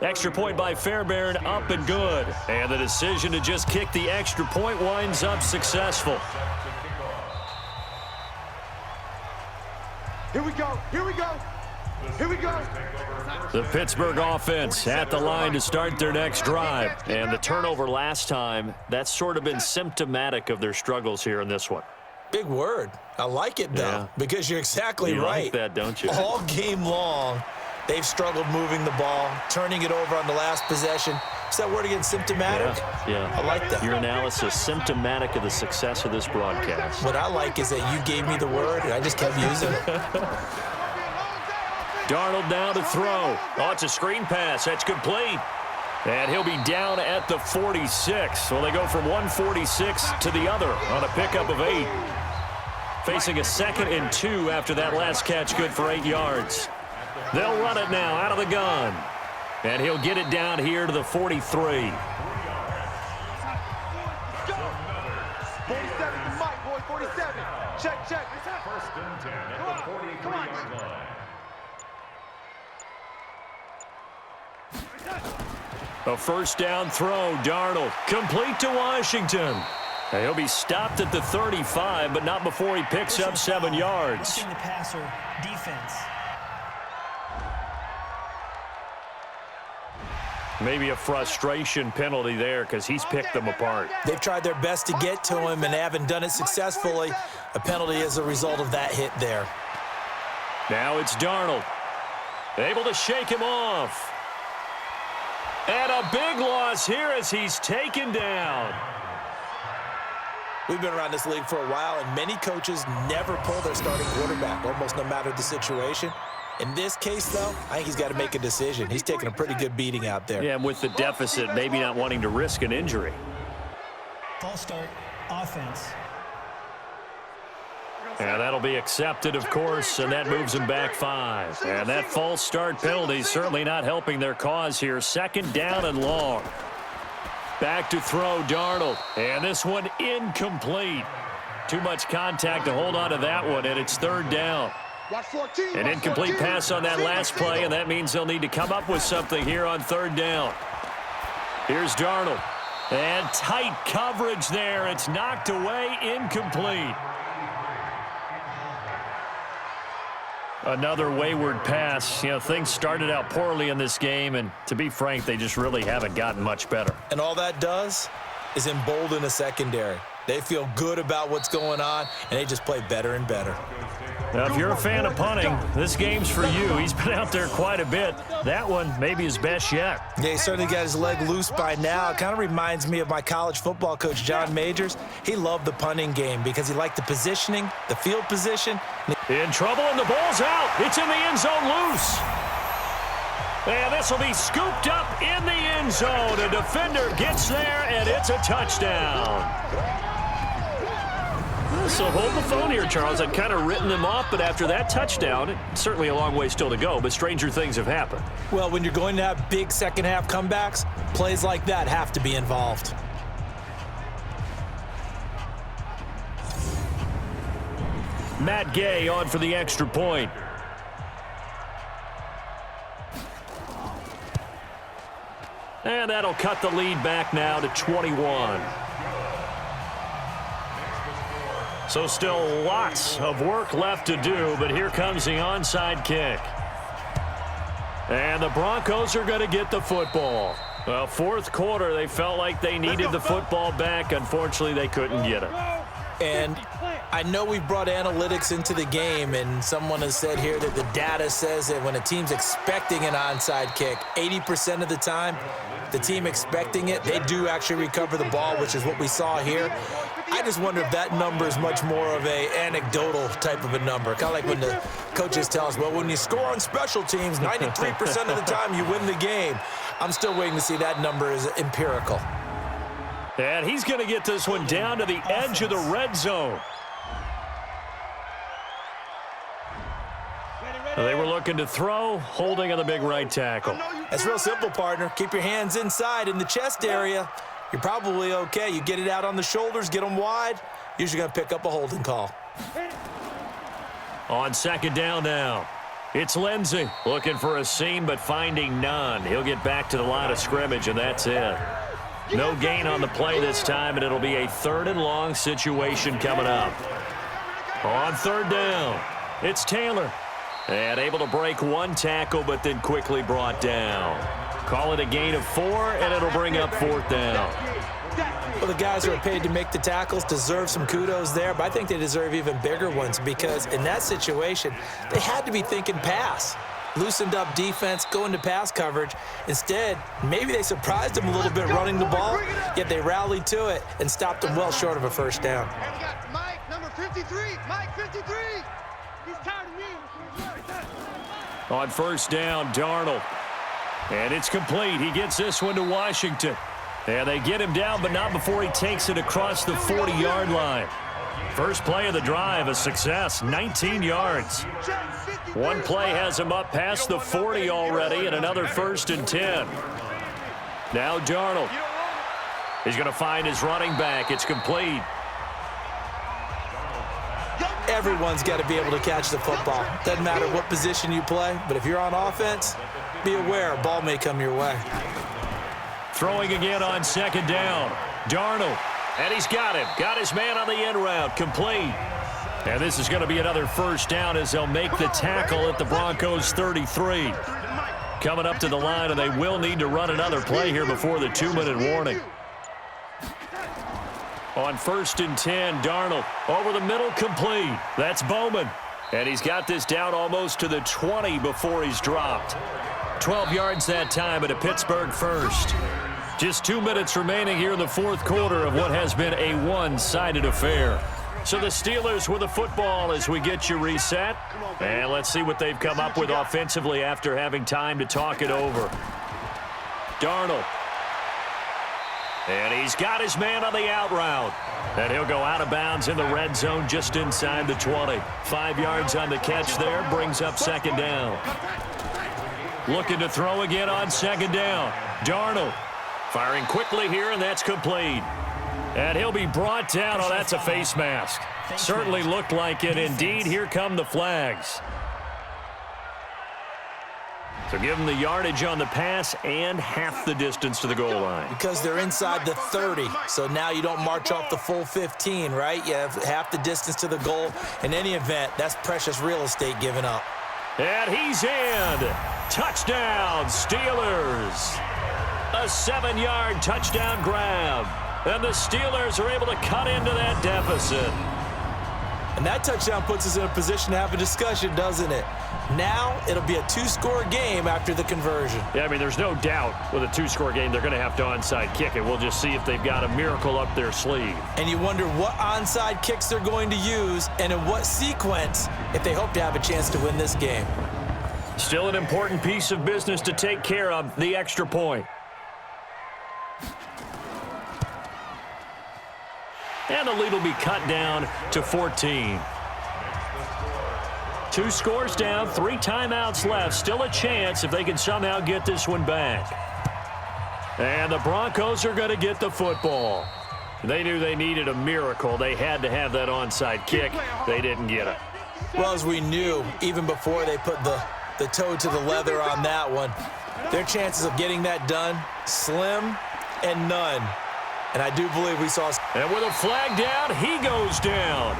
Extra point by Fairbairn, up and good. And the decision to just kick the extra point winds up successful. Here we go. Here we go. Here we go. The Pittsburgh offense at the line to start their next drive. And the turnover last time, that's sort of been symptomatic of their struggles here in this one. Big word. I like it, though, because you're exactly you right. Like that, don't you? All game long, they've struggled moving the ball, turning it over on the last possession. Is that word again, symptomatic? Yeah. I like that. Your analysis, symptomatic of the success of this broadcast. What I like is that you gave me the word, and I just kept using it. Darnold now to throw. Oh, it's a screen pass. That's complete. And he'll be down at the 46. So they go from 146 to the other on a pickup of 8. Facing a 2nd and 2 after that last catch, good for 8 yards. They'll run it now out of the gun. And he'll get it down here to the 43. 47 to Mike, boy, 47. Check. 1st and 10 at the 43-yard line. A first down throw, Darnold, complete to Washington. And he'll be stopped at the 35, but not before he picks up 7 yards. Pushing the passer, defense. Maybe a frustration penalty there because he's picked them apart. They've tried their best to get to him and haven't done it successfully. A penalty as a result of that hit there. Now it's Darnold. Able to shake him off. And a big loss here as he's taken down. We've been around this league for a while, and many coaches never pull their starting quarterback, almost no matter the situation. In this case, though, I think he's got to make a decision. He's taking a pretty good beating out there. Yeah, and with the deficit, maybe not wanting to risk an injury. False start, offense. And that'll be accepted, of course, and that moves them back 5. And that false start penalty certainly not helping their cause here. 2nd down and long. Back to throw, Darnold. And this one incomplete. Too much contact to hold on to that one, and it's 3rd down. An incomplete pass on that last play, and that means they'll need to come up with something here on 3rd down. Here's Darnold. And tight coverage there. It's knocked away, incomplete. Another wayward pass. You know, things started out poorly in this game, and to be frank, they just really haven't gotten much better. And all that does is embolden a secondary. They feel good about what's going on, and they just play better and better. Now, if you're a fan of punting, this game's for you. He's been out there quite a bit. That one, maybe his best yet. Yeah, he certainly got his leg loose by now. It kind of reminds me of my college football coach, John Majors. He loved the punting game because he liked the positioning, the field position. In trouble, and the ball's out. It's in the end zone loose. And this will be scooped up in the end zone. A defender gets there, and it's a touchdown. So hold the phone here, Charles. I'd kind of written them off, but after that touchdown, it's certainly a long way still to go, but stranger things have happened. Well, when you're going to have big second-half comebacks, plays like that have to be involved. Matt Gay on for the extra point. And that'll cut the lead back now to 21. So still lots of work left to do, but here comes the onside kick. And the Broncos are going to get the football. Well, fourth quarter, they felt like they needed the football back. Unfortunately, they couldn't get it. And I know we brought analytics into the game, and someone has said here that the data says that when a team's expecting an onside kick, 80% of the time, the team expecting it, they do actually recover the ball, which is what we saw here. I just wonder if that number is much more of a anecdotal type of a number. Kind of like when the coaches tell us, well, when you score on special teams, 93% of the time you win the game. I'm still waiting to see that number is empirical. And he's going to get this one down to the edge of the red zone. They were looking to throw, holding on the big right tackle. That's real simple, partner. Keep your hands inside in the chest area. You're probably okay. You get it out on the shoulders, get them wide, usually going to pick up a holding call. On second down now, it's Lindsey looking for a seam but finding none. He'll get back to the line of scrimmage, and that's it. No gain on the play this time, and it'll be a 3rd and long situation coming up. On third down, it's Taylor. And able to break one tackle, but then quickly brought down. Call it a gain of 4, and it'll bring up 4th down. Well, the guys who are paid to make the tackles deserve some kudos there, but I think they deserve even bigger ones because in that situation, they had to be thinking pass. Loosened up defense, going to pass coverage. Instead, maybe they surprised them a little bit running the ball, yet they rallied to it and stopped them well short of a first down. And we got Mike, number 53. Mike, 53. He's tired of me. On first down, Darnold. And it's complete. He gets this one to Washington. And they get him down, but not before he takes it across the 40-yard line. First play of the drive, a success, 19 yards. One play has him up past the 40 already, and another 1st and 10. Now Darnold. He's going to find his running back. It's complete. Everyone's got to be able to catch the football. Doesn't matter what position you play, but if you're on offense, be aware a ball may come your way. Throwing again on second down. Darnold. And he's got him. Got his man on the end route. Complete. And this is going to be another first down as they'll make the tackle at the Broncos 33. Coming up to the line, and they will need to run another play here before the 2-minute warning. On 1st and 10, Darnold over the middle, complete. That's Bowman. And he's got this down almost to the 20 before he's dropped. 12 yards that time at a Pittsburgh first. Just 2 minutes remaining here in the fourth quarter of what has been a one-sided affair. So the Steelers with the football as we get you reset. And let's see what they've come up with offensively after having time to talk it over. Darnold. And he's got his man on the out route. And he'll go out of bounds in the red zone just inside the 20. 5 yards on the catch there, brings up second down. Looking to throw again on second down. Darnold firing quickly here, and that's complete. And he'll be brought down. Oh, that's a face mask. Certainly looked like it. Indeed, here come the flags. So give them the yardage on the pass and half the distance to the goal line. Because they're inside the 30, so now you don't march off the full 15, right? You have half the distance to the goal. In any event, that's precious real estate given up. And he's in. Touchdown, Steelers. A 7-yard touchdown grab. And the Steelers are able to cut into that deficit. And that touchdown puts us in a position to have a discussion, doesn't it? Now it'll be a 2-score game after the conversion. Yeah, I mean, there's no doubt with a 2-score game they're going to have to onside kick it. We'll just see if they've got a miracle up their sleeve. And you wonder what onside kicks they're going to use and in what sequence if they hope to have a chance to win this game. Still an important piece of business to take care of, the extra point. And the lead will be cut down to 14. 2 scores down, 3 timeouts left. Still a chance if they can somehow get this one back. And the Broncos are going to get the football. They knew they needed a miracle. They had to have that onside kick. They didn't get it. Well, as we knew, even before they put the toe to the leather on that one, their chances of getting that done, slim and none. And I do believe we saw... And with a flag down, he goes down.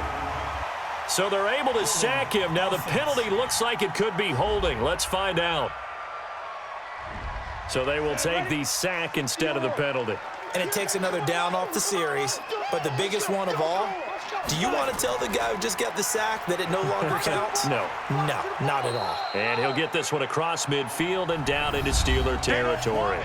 So they're able to sack him. Now the penalty looks like it could be holding. Let's find out. So they will take the sack instead of the penalty. And it takes another down off the series. But the biggest one of all, do you want to tell the guy who just got the sack that it no longer counts? No. No, not at all. And he'll get this one across midfield and down into Steeler territory.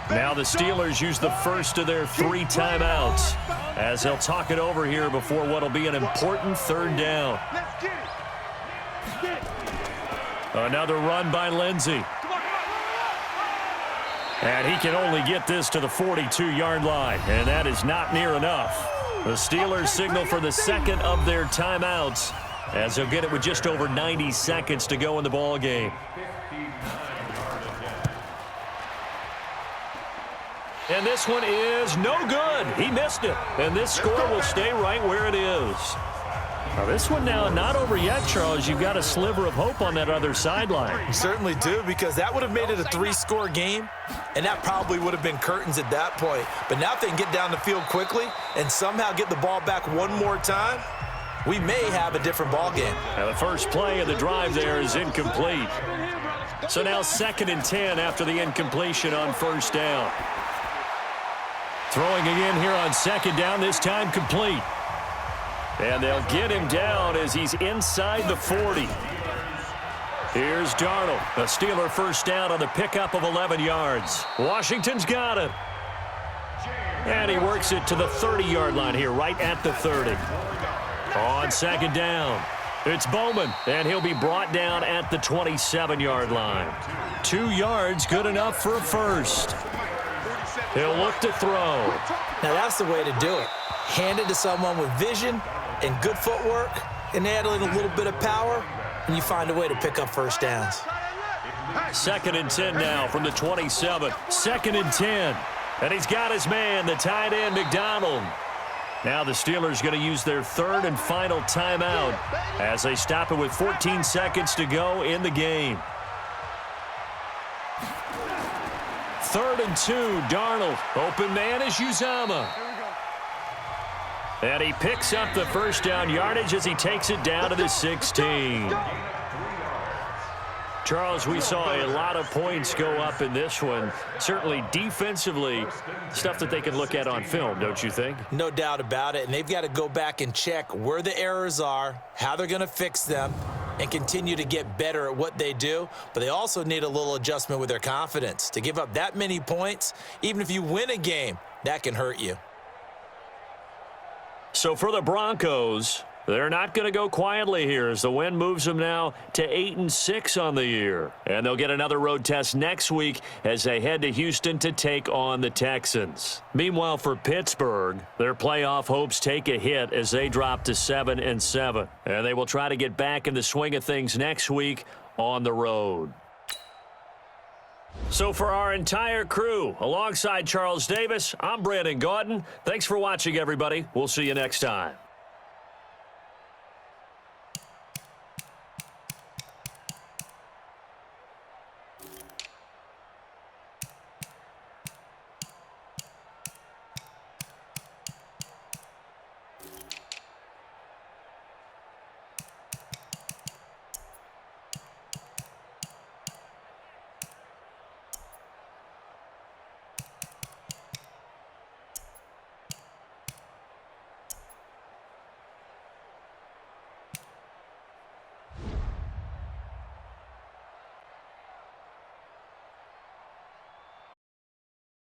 Now the Steelers use the first of their 3 timeouts as they'll talk it over here before what will be an important 3rd down. Another run by Lindsey. And he can only get this to the 42-yard line, and that is not near enough. The Steelers signal for the 2nd of their timeouts as they'll get it with just over 90 seconds to go in the ball game. And this one is no good. He missed it. And this score will stay right where it is. Now this one now not over yet, Charles. You've got a sliver of hope on that other sideline. You certainly do, because that would have made it a 3-score game, and that probably would have been curtains at that point. But now if they can get down the field quickly and somehow get the ball back one more time, we may have a different ball game. Now the first play of the drive there is incomplete. So now 2nd and 10 after the incompletion on 1st down. Throwing again here on 2nd down, this time complete. And they'll get him down as he's inside the 40. Here's Darnold. A Steeler 1st down on the pickup of 11 yards. Washington's got it. And he works it to the 30-yard line here, right at the 30. On 2nd down, it's Bowman, and he'll be brought down at the 27-yard line. 2 yards, good enough for a first. He'll look to throw. Now that's the way to do it. Hand it to someone with vision and good footwork, and add in a little bit of power, and you find a way to pick up 1st downs. 2nd and 10 now from the 27. 2nd and 10. And he's got his man, the tight end, McDonald. Now the Steelers going to use their 3rd and final timeout as they stop it with 14 seconds to go in the game. 3rd and 2, Darnold. Open man is Uzama. And he picks up the 1st down yardage as he takes it down to the 16. Charles, we saw a lot of points go up in this one. Certainly defensively, stuff that they can look at on film, don't you think? No doubt about it, and they've got to go back and check where the errors are, how they're going to fix them, and continue to get better at what they do. But they also need a little adjustment with their confidence. To give up that many points, even if you win a game, that can hurt you. So for the Broncos, they're not going to go quietly here as the win moves them now to 8-6 on the year. And they'll get another road test next week as they head to Houston to take on the Texans. Meanwhile, for Pittsburgh, their playoff hopes take a hit as they drop to 7-7. And they will try to get back in the swing of things next week on the road. So for our entire crew, alongside Charles Davis, I'm Brandon Gaudin. Thanks for watching, everybody. We'll see you next time.